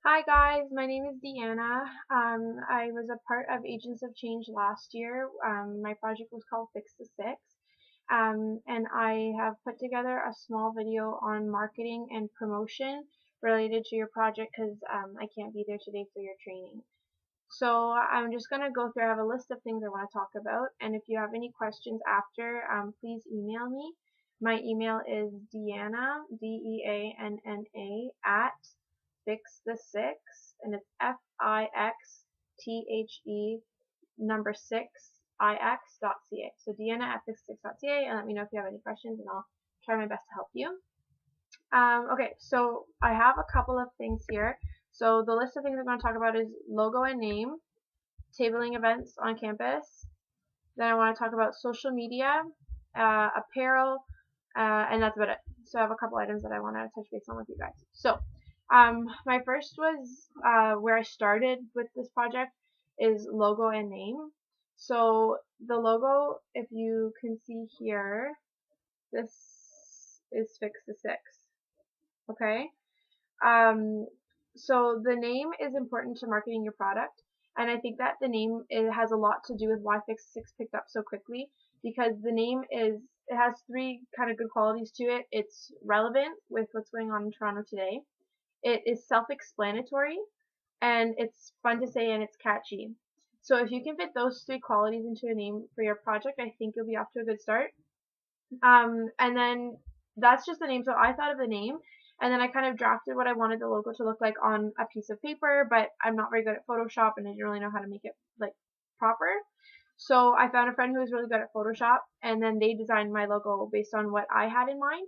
Hi guys, my name is Deanna. I was a part of Agents of Change last year. My project was called Fix the Six. And I have put together a small video on marketing and promotion related to your project because I can't be there today for your training. So I'm just going to go through, I have a list of things I want to talk about, and if you have any questions after, please email me. My email is Deanna, Deanna, at Fix the Six, and it's Fixthe number six ix.ca. So Deanna at fix6.ca, and let me know if you have any questions, and I'll try my best to help you. Okay, so I have a couple of things here. So the list of things I'm going to talk about is logo and name, tabling events on campus. Then I want to talk about social media, apparel, and that's about it. So I have a couple items that I want to touch base on with you guys. So my first was where I started with this project is logo and name. So the logo, if you can see here, this is Fix the Six. Okay. Um, so the name is important to marketing your product, and I think that the name has a lot to do with why Fix Six picked up so quickly because the name it has three kind of good qualities to it. It's relevant with what's going on in Toronto today. It is self-explanatory, and it's fun to say, and it's catchy. So if you can fit those three qualities into a name for your project, I think you'll be off to a good start. And then that's just the name. So I thought of the name, and then I kind of drafted what I wanted the logo to look like on a piece of paper, but I'm not very good at Photoshop, and I didn't really know how to make it like proper. So I found a friend who was really good at Photoshop, and then they designed my logo based on what I had in mind.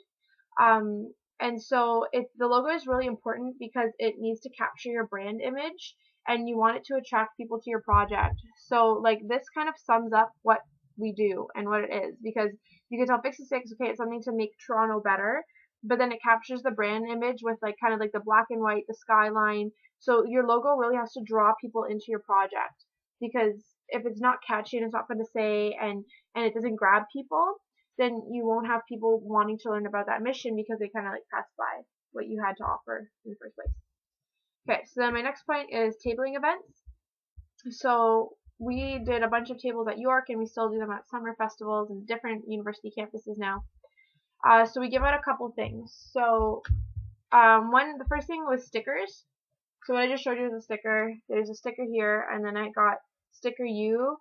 And so the logo is really important because it needs to capture your brand image, and you want it to attract people to your project. So like this kind of sums up what we do and what it is, because you can tell Fix the Six, okay, it's something to make Toronto better, but then it captures the brand image with like kind of like the black and white, the skyline. So your logo really has to draw people into your project, because if it's not catchy and it's not fun to say, and it doesn't grab people, then you won't have people wanting to learn about that mission because they kind of like pass by what you had to offer in the first place. Okay, so then my next point is tabling events. So we did a bunch of tables at York, and we still do them at summer festivals and different university campuses now. So we give out a couple things. So the first thing was stickers. So what I just showed you is a sticker. There's a sticker here, and then I got sticker U.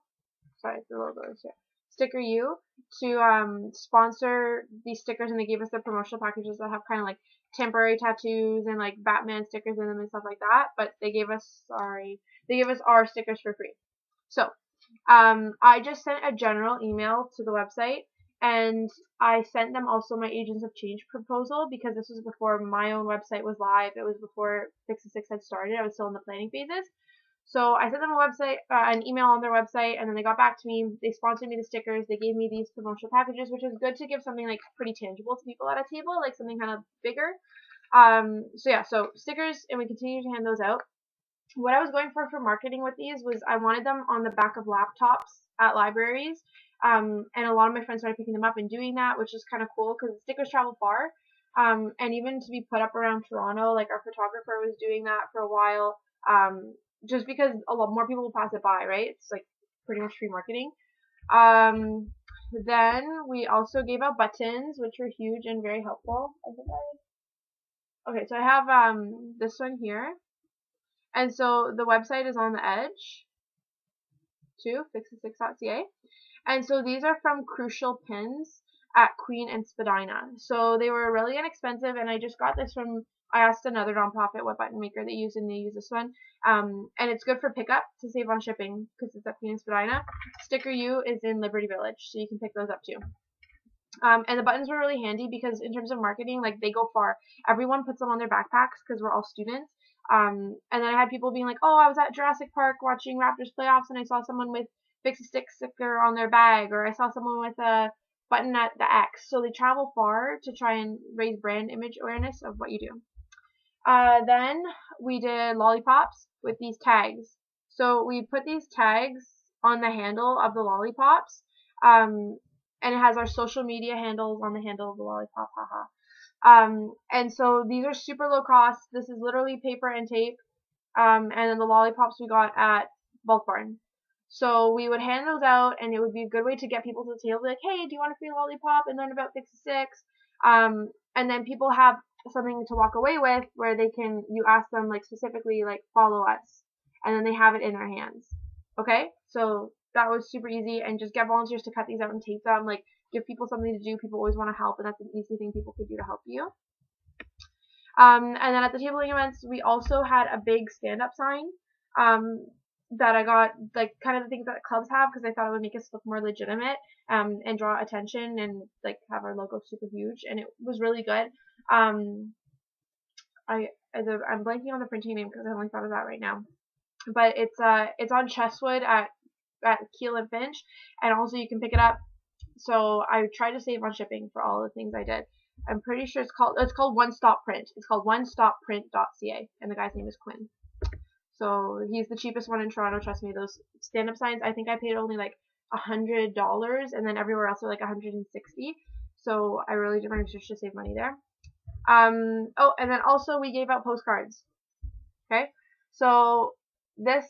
Sorry, the logo is here. Sticker U to sponsor these stickers, and they gave us the promotional packages that have kind of like temporary tattoos and like Batman stickers in them and stuff like that. But they gave us our stickers for free. So I just sent a general email to the website, and I sent them also my Agents of Change proposal, because this was before my own website was live. It was before Fix the Six had started. I was still in the planning phases. So I sent them an email on their website, and then they got back to me. They sponsored me the stickers. They gave me these promotional packages, which is good to give something like pretty tangible to people at a table, like something kind of bigger. So yeah, so stickers, and we continue to hand those out. What I was going for marketing with these was I wanted them on the back of laptops at libraries. And a lot of my friends started picking them up and doing that, which is kind of cool because stickers travel far. And even to be put up around Toronto, like our photographer was doing that for a while. Just because a lot more people will pass it by, right? It's like pretty much free marketing. Then we also gave out buttons, which were huge and very helpful. Okay, so I have this one here. And so the website is on the edge too, fixthe6.ca. And so these are from Crucial Pins at Queen and Spadina. So they were really inexpensive, and I just got this from, I asked another nonprofit what button maker they use, and they use this one. And it's good for pickup to save on shipping because it's at Queen and Spadina. Sticker U is in Liberty Village, so you can pick those up too. And the buttons were really handy because in terms of marketing, like they go far. Everyone puts them on their backpacks because we're all students. And then I had people being like, oh, I was at Jurassic Park watching Raptors playoffs, and I saw someone with Fix the Six sticker on their bag, or I saw someone with a button at the X. So they travel far to try and raise brand image awareness of what you do. Then we did lollipops with these tags. So we put these tags on the handle of the lollipops, and it has our social media handles on the handle of the lollipop, haha. And so these are super low cost. This is literally paper and tape. and then the lollipops we got at Bulk Barn. So we would hand those out, and it would be a good way to get people to the table, like, hey, do you want a free lollipop, and learn about 66? And then people have something to walk away with where you ask them, like, specifically, like, follow us, and then they have it in their hands. Okay? So that was super easy, and just get volunteers to cut these out and tape them, like, give people something to do. People always want to help, and that's an easy thing people could do to help you. And then at the tabling events, we also had a big stand-up sign that I got, like, kind of the things that clubs have, because I thought it would make us look more legitimate and draw attention and, like, have our logo super huge, and it was really good. I'm blanking on the printing name because I only thought of that right now, but it's on Chesswood at Keel and Finch, and also you can pick it up. So I tried to save on shipping for all the things I did. I'm pretty sure it's called One Stop Print. It's called onestopprint.ca, and the guy's name is Quinn. So he's the cheapest one in Toronto. Trust me, those stand-up signs, I think I paid only like $100, and then everywhere else are like $160. So I really did my research to save money there. Oh, and then also we gave out postcards. Okay, so this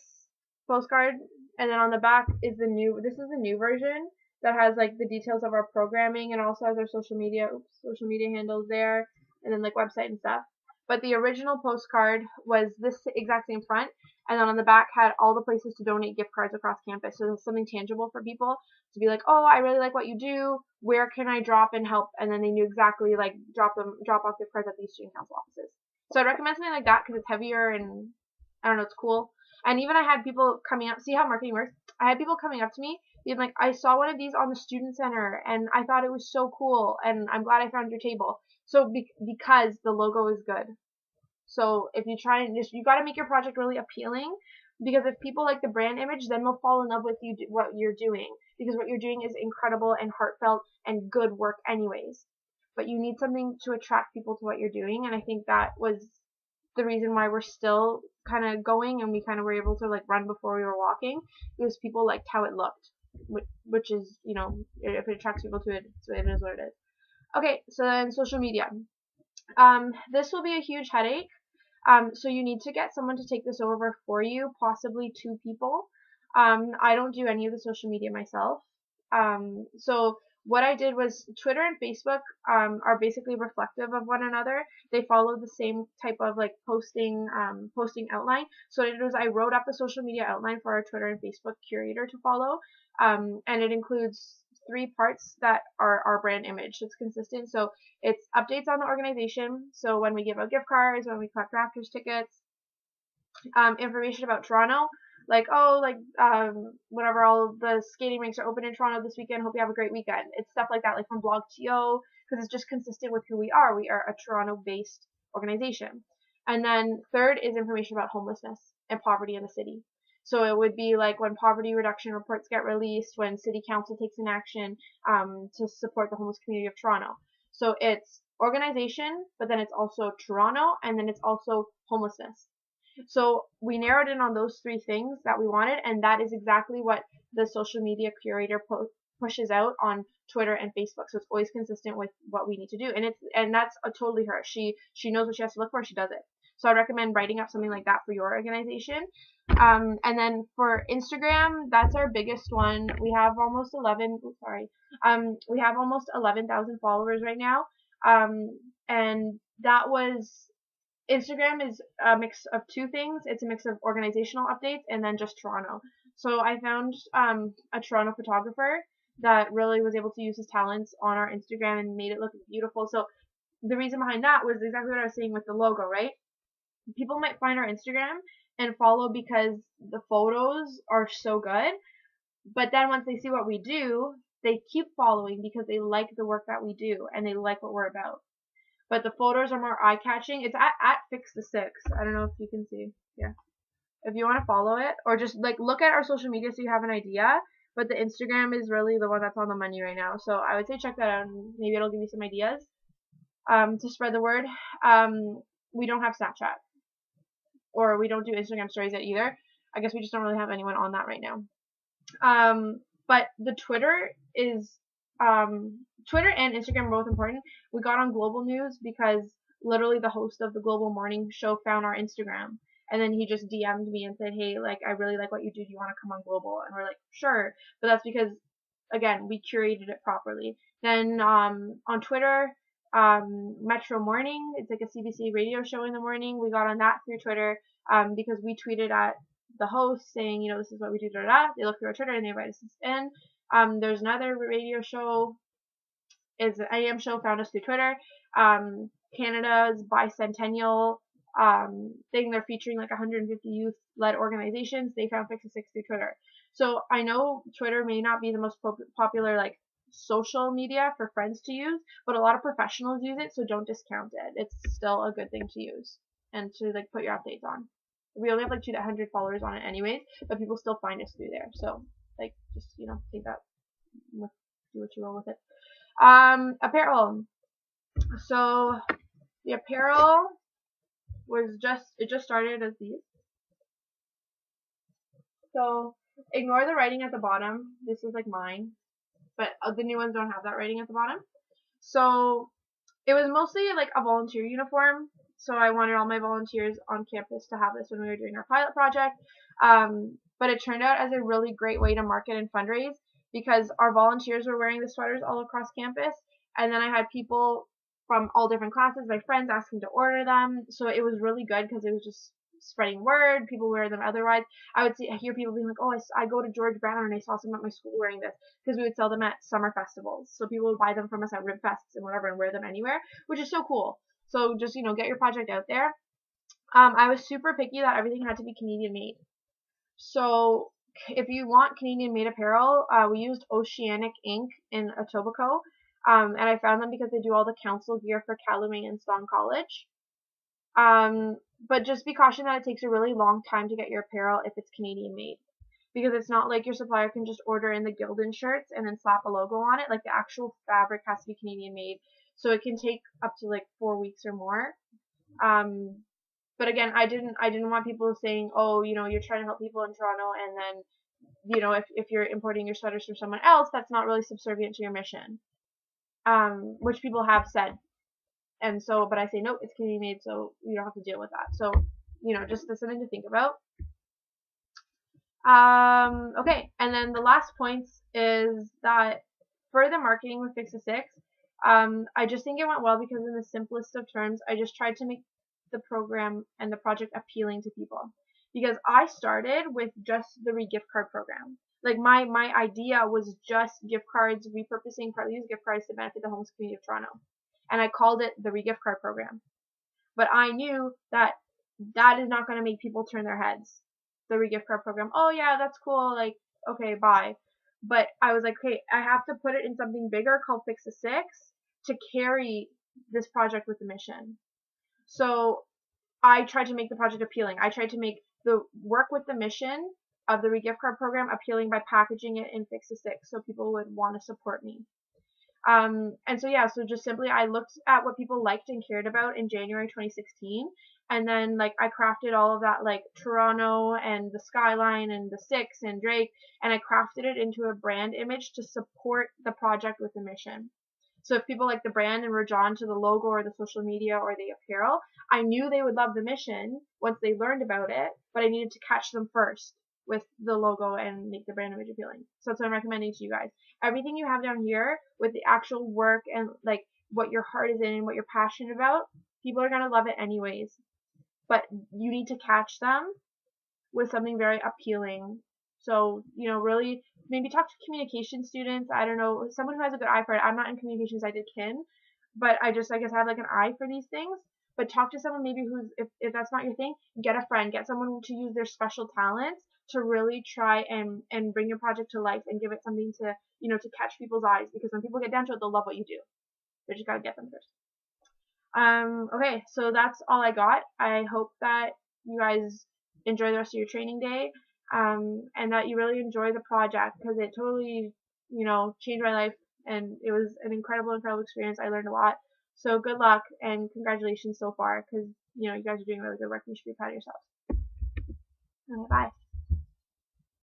postcard, and then on the back is the new version that has like the details of our programming, and also has our social media handles there, and then like website and stuff. But the original postcard was this exact same front, and then on the back had all the places to donate gift cards across campus. So there's something tangible for people to be like, oh, I really like what you do. Where can I drop and help? And then they knew exactly, like, drop off gift cards at these student council offices. So I'd recommend something like that because it's heavier and I don't know, it's cool. And even I had people coming up, see how marketing works? I had people coming up to me being like, I saw one of these on the student center and I thought it was so cool and I'm glad I found your table. So because the logo is good. So if you try and you got to make your project really appealing, because if people like the brand image, then they'll fall in love with what you're doing, because what you're doing is incredible and heartfelt and good work anyways. But you need something to attract people to what you're doing, and I think that was the reason why we're still kind of going, and we kind of were able to like run before we were walking, because people liked how it looked, which is, you know, if it attracts people to it, so it is what it is. Okay, so then social media. This will be a huge headache. So you need to get someone to take this over for you, possibly 2 people. I don't do any of the social media myself. So what I did was Twitter and Facebook are basically reflective of one another. They follow the same type of like posting outline. So what I did was I wrote up the social media outline for our Twitter and Facebook curator to follow, and it includes 3 parts that are our brand image. It's consistent. So it's updates on the organization. So when we give out gift cards, when we collect Raptors tickets, information about Toronto, like, oh, like, whenever all the skating rinks are open in Toronto this weekend, hope you have a great weekend. It's stuff like that, like from Blog.to, because it's just consistent with who we are. We are a Toronto-based organization. And then third is information about homelessness and poverty in the city. So it would be like when poverty reduction reports get released, when city council takes an action to support the homeless community of Toronto. So it's organization, but then it's also Toronto, and then it's also homelessness. So we narrowed in on those 3 things that we wanted, and that is exactly what the social media curator pushes out on Twitter and Facebook. So it's always consistent with what we need to do, and that's totally her. She knows what she has to look for, and she does it. So I recommend writing up something like that for your organization. And then for Instagram, that's our biggest one. We have almost 11,000 followers right now. And that was, Instagram is a mix of 2 things. It's a mix of organizational updates and then just Toronto. So I found a Toronto photographer that really was able to use his talents on our Instagram and made it look beautiful. So the reason behind that was exactly what I was saying with the logo, right? People might find our Instagram and follow because the photos are so good, but then once they see what we do, they keep following because they like the work that we do and they like what we're about. But the photos are more eye-catching. It's at Fix the 6. I don't know if you can see. Yeah. If you want to follow it, or just like look at our social media so you have an idea. But the Instagram is really the one that's on the menu right now. So I would say check that out, and maybe it'll give you some ideas to spread the word. We don't have Snapchat, or we don't do Instagram stories yet either. I guess we just don't really have anyone on that right now. But the Twitter is Twitter and Instagram are both important. We got on Global News because literally the host of the Global Morning Show found our Instagram, And then he just DM'd me and said, hey, like, I really like what you do. Do you want to come on Global? And we're like, sure. But that's because, again, we curated it properly. Then on Twitter, Metro Morning, it's like a CBC radio show in the morning. We got on that through Twitter because we tweeted at the host saying, you know, this is what we do, da, da, da. They look through our Twitter and they invite us in. There's another radio show, is an AM show, found us through Twitter. Canada's bicentennial thing, they're featuring like 150 youth-led organizations. They found Fix the Six through Twitter. So I know Twitter may not be the most popular like social media for friends to use, but a lot of professionals use it, so don't discount it. It's still a good thing to use and to like put your updates on. We only have like 200 followers on it anyways, but people still find us through there. So like just, you know, take that, do what you will with it. Apparel. So the apparel was it just started as these. So ignore the writing at the bottom. This is like mine, but the new ones don't have that writing at the bottom. So it was mostly like a volunteer uniform. So I wanted all my volunteers on campus to have this when we were doing our pilot project. But it turned out as a really great way to market and fundraise because our volunteers were wearing the sweaters all across campus. And then I had people from all different classes, my friends, asking to order them. So it was really good because it was just spreading word. People wear them otherwise. I hear people being like, oh, I go to George Brown and I saw someone at my school wearing this, because we would sell them at summer festivals. So people would buy them from us at Rib Fests and whatever and wear them anywhere, which is so cool. So just, you know, get your project out there. I was super picky that everything had to be Canadian made. So if you want Canadian made apparel, we used Oceanic Ink in Etobicoke. And I found them because they do all the council gear for Kaluang and Stong College. But just be cautioned that it takes a really long time to get your apparel if it's Canadian made. Because it's not like your supplier can just order in the Gildan shirts and then slap a logo on it. Like the actual fabric has to be Canadian made. So it can take up to like 4 weeks or more. But again, I didn't want people saying, oh, you know, you're trying to help people in Toronto, and then, you know, if you're importing your sweaters from someone else, that's not really subservient to your mission. Which people have said. And so, but I say, nope, it's Canadian made, so you don't have to deal with that. So, you know, just something to think about. Okay, and then the last point is that for the marketing with Fix the Six, I just think it went well because in the simplest of terms, I just tried to make the program and the project appealing to people. Because I started with just the re-gift card program. Like my idea was just gift cards, repurposing part of these gift cards to benefit the homeless community of Toronto. And I called it the re-gift card program. But I knew that that is not going to make people turn their heads. The re-gift card program, oh yeah, that's cool, like, okay, bye. But I was like, okay, I have to put it in something bigger called Fix the Six to carry this project with the mission. So I tried to make the project appealing. I tried to make the work with the mission of the re-gift card program appealing by packaging it in Fix the Six so people would want to support me. And so yeah, so just simply I looked at what people liked and cared about in January 2016, and then like I crafted all of that, like Toronto and the skyline and the Six and Drake, and I crafted it into a brand image to support the project with the mission. So if people like the brand and were drawn to the logo or the social media or the apparel, I knew they would love the mission once they learned about it, but I needed to catch them first with the logo and make the brand image appealing. So that's what I'm recommending to you guys. Everything you have down here with the actual work and like what your heart is in and what you're passionate about, people are going to love it anyways. But you need to catch them with something very appealing. So, you know, really maybe talk to communication students. I don't know, someone who has a good eye for it. I'm not in communications, I did kin, but I guess I have like an eye for these things. But talk to someone maybe who's, if that's not your thing, get a friend, get someone to use their special talents to really try and bring your project to life and give it something to, you know, to catch people's eyes, because when people get down to it, they'll love what you do. But you gotta get them first. Okay, so that's all I got. I hope that you guys enjoy the rest of your training day, and that you really enjoy the project, because it totally, you know, changed my life, and it was an incredible experience. I learned a lot. So good luck and congratulations so far, because, you know, you guys are doing really good work. You should be proud of yourselves. Okay, bye.